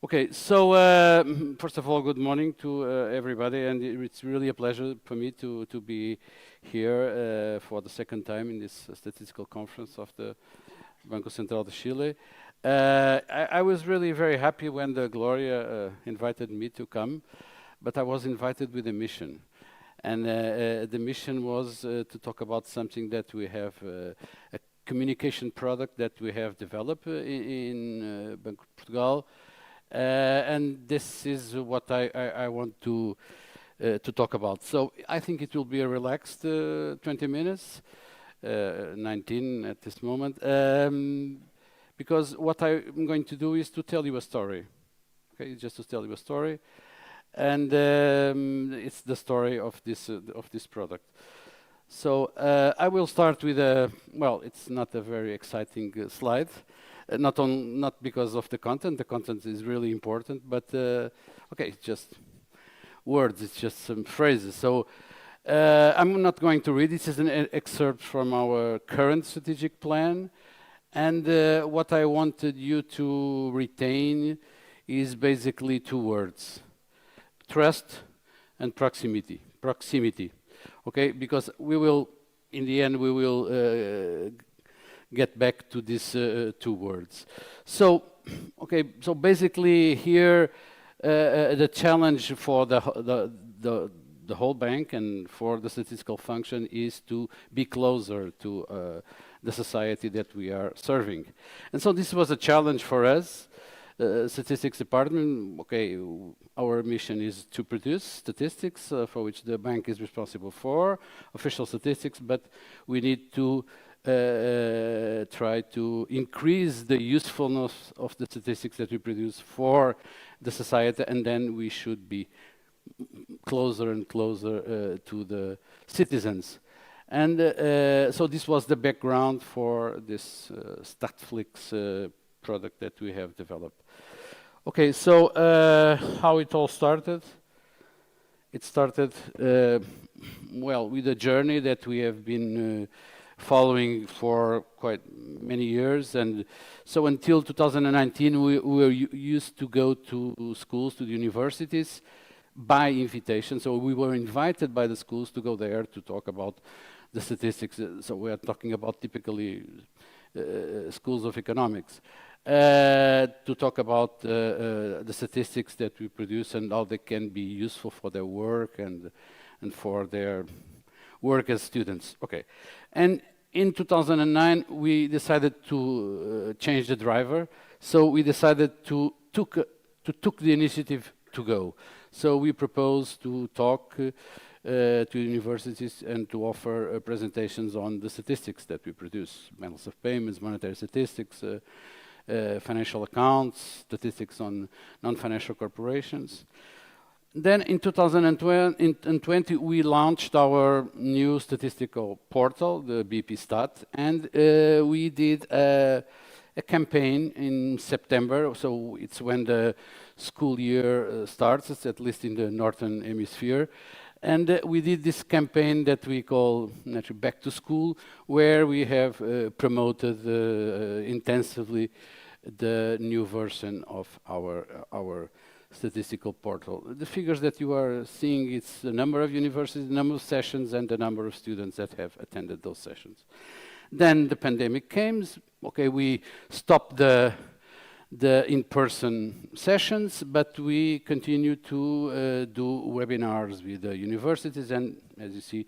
Okay, so first of all, good morning to everybody, and it's really a pleasure for me to be here for the second time in this statistical conference of the Banco Central de Chile. I was really very happy when the Gloria invited me to come, but I was invited with a mission. And the mission was to talk about something that we have, a communication product that we have developed in Banco de Portugal. And this is what I want to talk about. So I think it will be a relaxed 20 minutes, 19 at this moment, because what I'm going to do is to tell you a story. Okay, just to tell you a story, and it's the story of this product. So I will start with a, well, it's not a very exciting slide. Not because of the content is really important, but okay, it's just words, it's just some phrases. So I'm not going to read, this is an excerpt from our current strategic plan, and what I wanted you to retain is basically two words: trust and proximity. Proximity, okay, because we will, in the end, we will get back to these two words. So, okay, so basically here, the challenge for the whole bank and for the statistical function is to be closer to the society that we are serving. And so this was a challenge for us. Statistics department, okay, our mission is to produce statistics for which the bank is responsible for, official statistics, but we need to try to increase the usefulness of the statistics that we produce for the society, and then we should be closer and closer to the citizens. And so this was the background for this Statflix product that we have developed. Okay, so how it all started? It started, well, with a journey that we have been following for quite many years, and so until 2019 we were used to go to schools, to the universities, by invitation. So we were invited by the schools to go there to talk about the statistics. So we are talking about typically schools of economics, to talk about the statistics that we produce and how they can be useful for their work and for their work as students. Okay, and in 2009 we decided to change the driver. So we decided to took the initiative to go. So we proposed to talk to universities and to offer presentations on the statistics that we produce: balance of payments, monetary statistics, financial accounts, statistics on non-financial corporations. Then in 2020, we launched our new statistical portal, the BP Stat, and we did a campaign in September. So it's when the school year starts, at least in the Northern Hemisphere. And we did this campaign that we call Back to School, where we have promoted intensively the new version of our statistical portal. The figures that you are seeing, it's the number of universities, the number of sessions, and the number of students that have attended those sessions. Then the pandemic came. Okay, we stopped the in-person sessions, but we continue to do webinars with the universities, and as you see,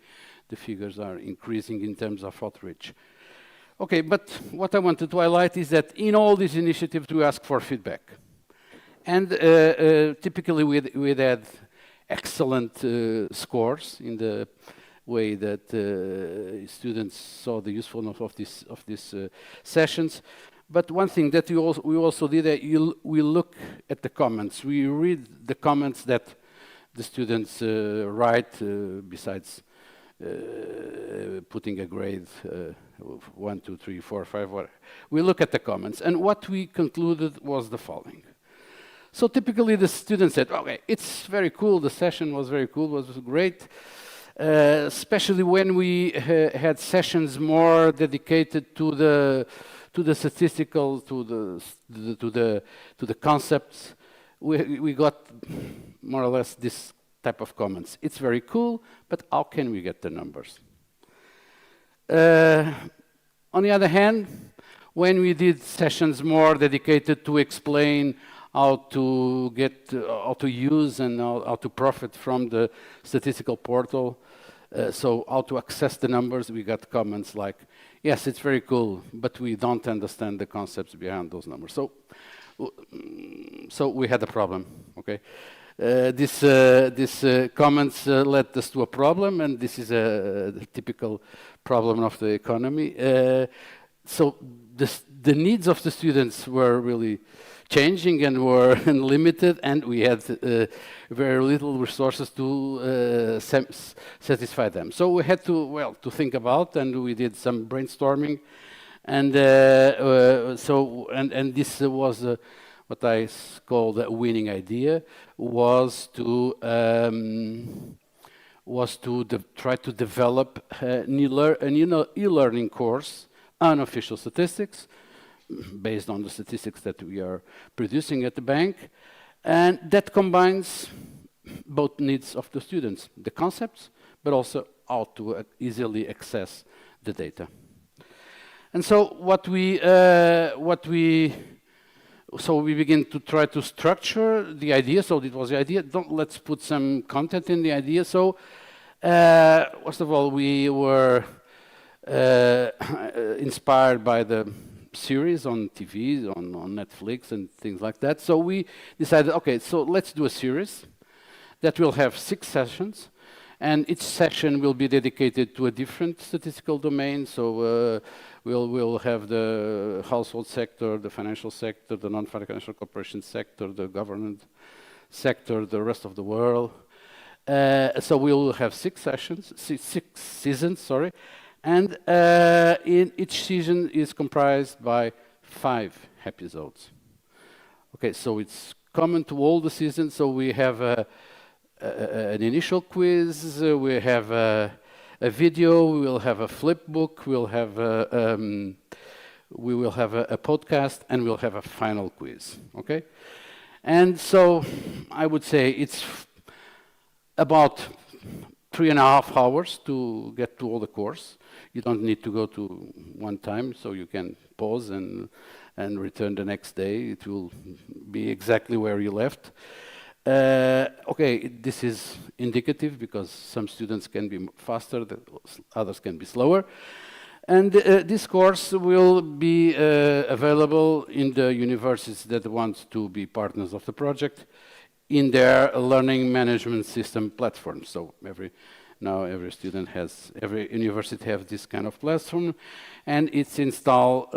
the figures are increasing in terms of outreach. Okay, but what I wanted to highlight is that in all these initiatives, we ask for feedback. And typically we had excellent scores in the way that students saw the usefulness of these sessions. But one thing that we also did, we look at the comments. We read the comments that the students write, besides putting a grade, 1, 2, 3, 4, 5, whatever. We look at the comments, and what we concluded was the following. So typically the students said, okay, it's very cool, the session was very cool, was great, especially when we had sessions more dedicated to the statistical, to the concepts. we got more or less this type of comments. It's very cool, but how can we get the numbers? On the other hand, when we did sessions more dedicated to explain how to get, how to use and how to profit from the statistical portal, so how to access the numbers, we got comments like, yes, it's very cool, but we don't understand the concepts behind those numbers. So we had a problem, okay? These comments led us to a problem, and this is a typical problem of the economy. So the needs of the students were really changing and were limited, and we had very little resources to satisfy them. So we had to, well, to think about, and we did some brainstorming, and this was what I called a winning idea, was to try to develop an e-learning course on official statistics, based on the statistics that we are producing at the bank, and that combines both needs of the students, the concepts, but also how to easily access the data. And so we begin to try to structure the idea. So it was the idea. Let's put some content in the idea. So first of all, we were inspired by the series on TV, on Netflix and things like that. So we decided, okay, so let's do a series that will have 6 sessions, and each session will be dedicated to a different statistical domain. So we'll have the household sector, the financial sector, the non-financial corporation sector, the government sector, the rest of the world. So we will have 6 seasons, sorry. And in each season is comprised by 5 episodes. Okay, so it's common to all the seasons. So we have an initial quiz, we have a video, we will have a flip book, we will have a podcast, and we'll have a final quiz. Okay, and so I would say it's about 3.5 hours to get to all the course. You don't need to go to one time, so you can pause and return the next day. It will be exactly where you left. Okay, this is indicative because some students can be faster, others can be slower. And this course will be available in the universities that want to be partners of the project in their learning management system platform. So every university has this kind of platform, and it's installed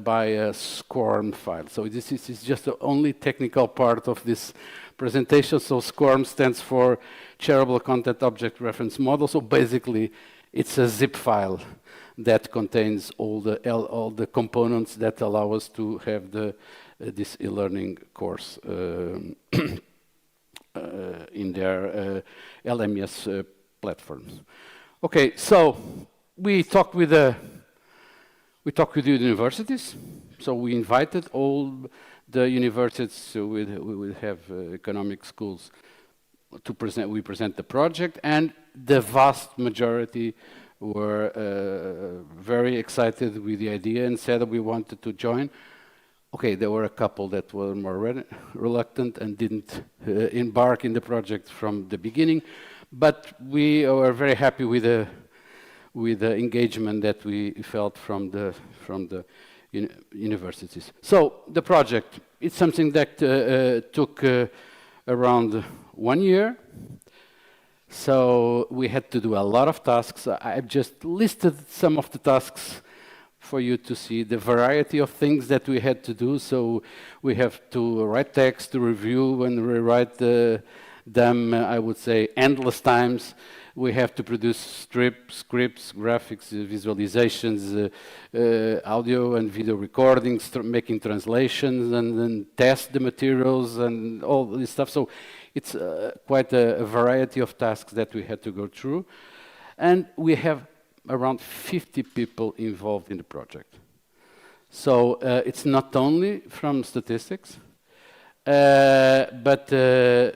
by a SCORM file. So this is just the only technical part of this presentation. So SCORM stands for Shareable Content Object Reference Model. So basically, it's a zip file that contains all the components that allow us to have this e-learning course in their LMS platforms. Okay, so we talked with the universities. So we invited all the universities we will have economic schools to present. We present the project, and the vast majority were very excited with the idea and said that we wanted to join. Okay, there were a couple that were more reluctant and didn't embark in the project from the beginning, but we were very happy with the engagement that we felt from the universities. So the project, it's something that took around 1 year. So we had to do a lot of tasks. I've just listed some of the tasks for you to see the variety of things that we had to do. So we have to write text, to review and rewrite them, I would say, endless times. We have to produce scripts, graphics, visualizations, audio and video recordings, making translations, and then test the materials and all this stuff. So it's quite a variety of tasks that we had to go through. And we have around 50 people involved in the project. So it's not only from statistics. But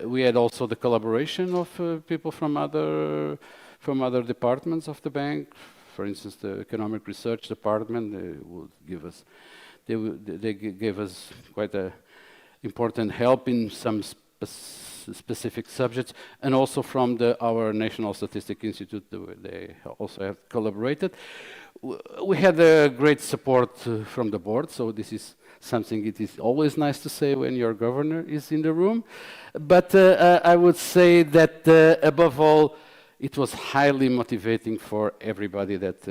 we had also the collaboration of people from other departments of the bank. For instance, the economic research department would give us, they gave us quite a important help in some specific subjects, and also from our National Statistic Institute, they also have collaborated. We had a great support from the board, so this is something it is always nice to say when your governor is in the room. But I would say that above all, it was highly motivating for everybody that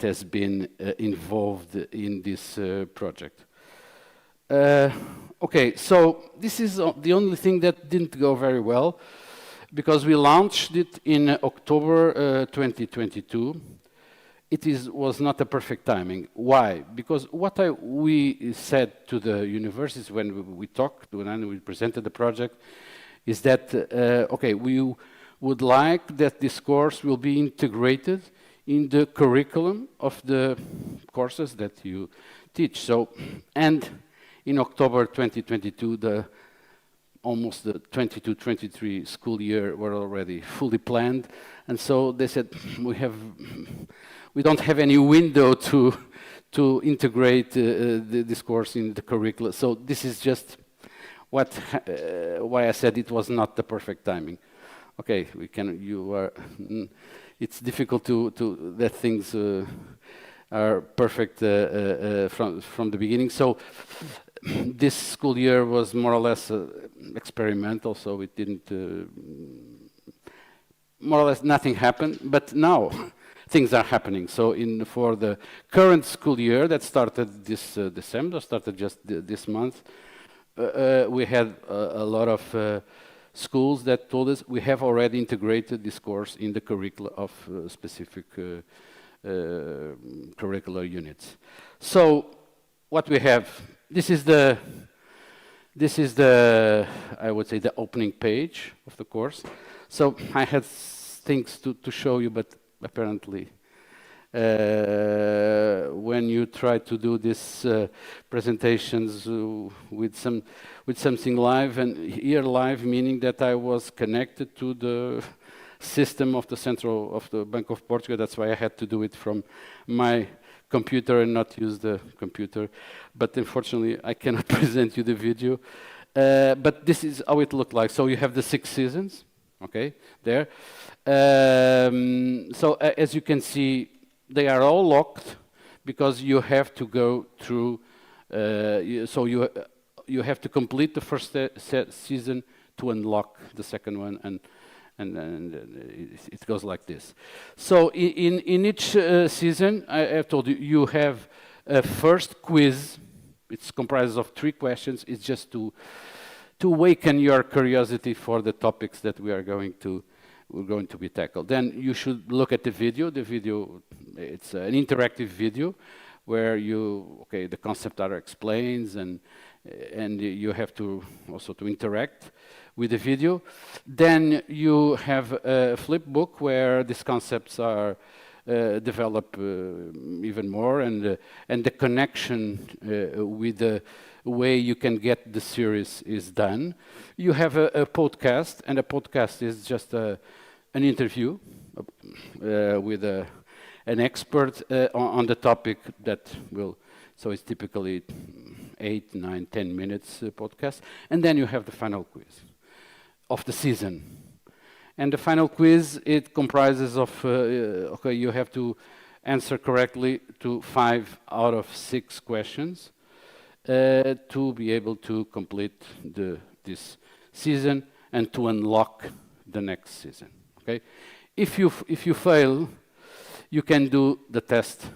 has been involved in this project. Okay, so this is the only thing that didn't go very well, because we launched it in October 2022. Was not a perfect timing. Why? Because what we said to the universities when we talked, when we presented the project, is that, okay, we would like that this course will be integrated in the curriculum of the courses that you teach. So, and in October 2022, almost the 22-23 school year were already fully planned, and so they said we don't have any window to integrate this course in the curricula. So this is just why I said it was not the perfect timing. Okay, it's difficult to that things are perfect from the beginning. So this school year was more or less experimental, so it didn't, more or less nothing happened, but now things are happening. So for the current school year that started this December, started just this month, we had a lot of schools that told us we have already integrated this course in the curricula of specific curricular units. So what we have, this is the I would say the opening page of the course. So I had things to show you, but apparently when you try to do these presentations with something live, and here live meaning that I was connected to the system of the Banco of Portugal. That's why I had to do it from my computer and not use the computer. But unfortunately, I cannot present you the video. But this is how it looked like. So you have the 6 seasons, okay, there. So as you can see, they are all locked because you have to go through. So you have to complete the first season to unlock the second one, and it goes like this. So in each season, I have told you, you have a first quiz. It's comprised of 3 questions. It's just to awaken your curiosity for the topics that we're going to be tackled. Then you should look at the video. The video, it's an interactive video where the concept are explained, and you have to also to interact with the video. Then you have a flip book where these concepts are developed even more, and the connection with the way you can get the series is done. You have a podcast, and a podcast is just an interview with an expert on the topic that will. So it's typically 8, 9, 10 minutes podcast, and then you have the final quiz of the season. And the final quiz, it comprises of, you have to answer correctly to 5 out of 6 questions to be able to complete this season and to unlock the next season. Okay, if you fail, you can do the test.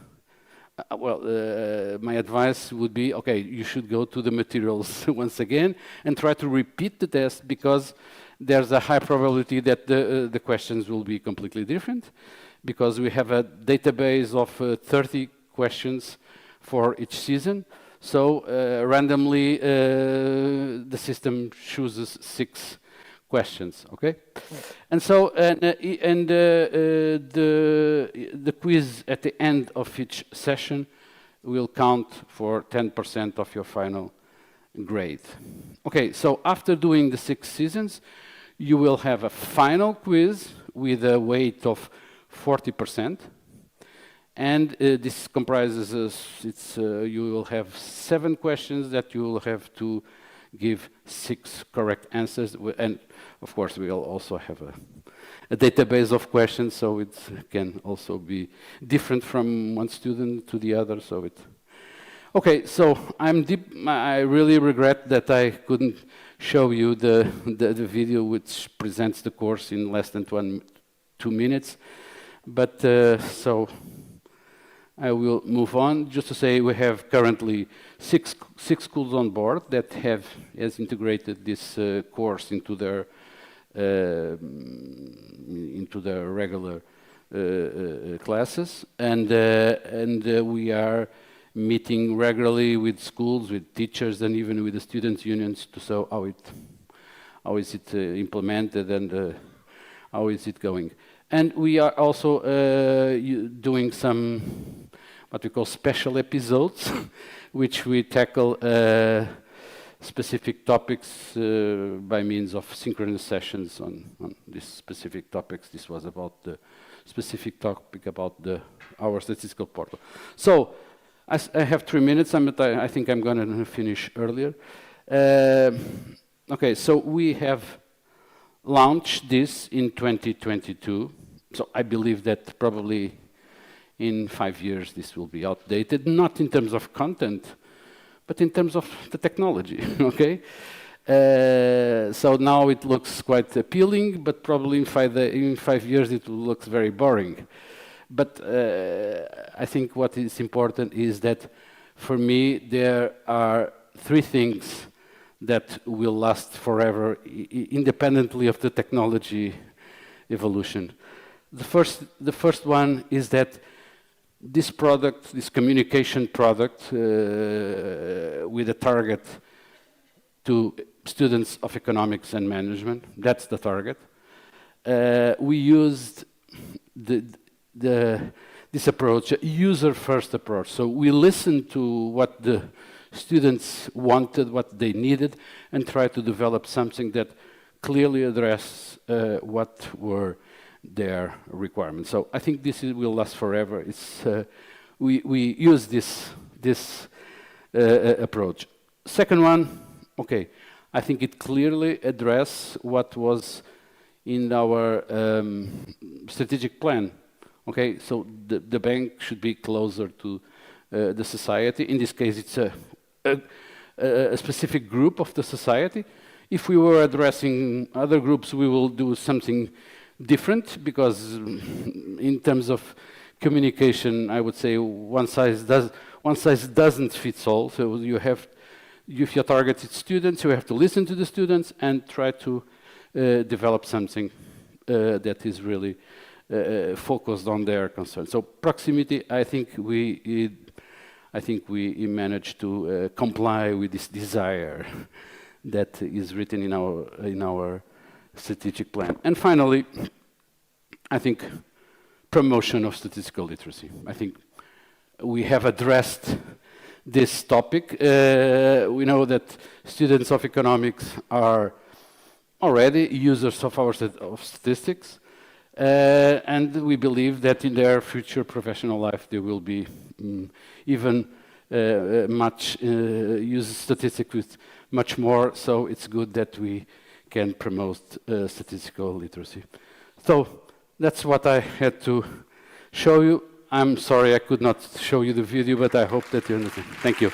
My advice would be, okay, you should go to the materials once again and try to repeat the test, because there's a high probability that the questions will be completely different, because we have a database of 30 questions for each season. So randomly, the system chooses 6 questions. Okay, and so the quiz at the end of each session will count for 10% of your final grade. Okay, so after doing the 6 seasons, you will have a final quiz with a weight of 40%. And this comprises, you will have 7 questions that you will have to give 6 correct answers. And of course, we'll also have a database of questions, so it can also be different from one student to the other. Okay, so I really regret that I couldn't show you the video which presents the course in less than 2 minutes. But so I will move on. Just to say, we have currently six schools on board that has integrated this course into their regular classes, and we are meeting regularly with schools, with teachers, and even with the students' unions to show how is it implemented and how is it going. And we are also doing some what we call special episodes, which we tackle specific topics by means of synchronous sessions on these specific topics. This was about the specific topic about our statistical portal. So I have 3 minutes, I think I'm going to finish earlier. Okay, so we have launched this in 2022. So I believe that probably in 5 years this will be outdated, not in terms of content, but in terms of the technology, okay? So now it looks quite appealing, but probably in 5 years it will look very boring. But I think what is important is that, for me, there are 3 things that will last forever, independently of the technology evolution. The first one is that this product, this communication product, with a target to students of economics and management, that's the target. We used this approach, a user-first approach. So we listened to what the students wanted, what they needed, and tried to develop something that clearly addressed what were their requirements. So I think this will last forever. We use this approach. Second one, okay, I think it clearly addressed what was in our strategic plan. Okay, so the bank should be closer to the society. In this case, it's a specific group of the society. If we were addressing other groups, we will do something different, because in terms of communication, I would say one size doesn't fit all. So if your target is students, you have to listen to the students and try to develop something that is really focused on their concerns. So proximity, I think we managed to comply with this desire that is written in our strategic plan. And finally, I think promotion of statistical literacy. I think we have addressed this topic. We know that students of economics are already users of our statistics, and we believe that in their future professional life they will be even use statistics with much more. So it's good that we can promote statistical literacy. So that's what I had to show you. I'm sorry I could not show you the video, but I hope that you understand. Thank you.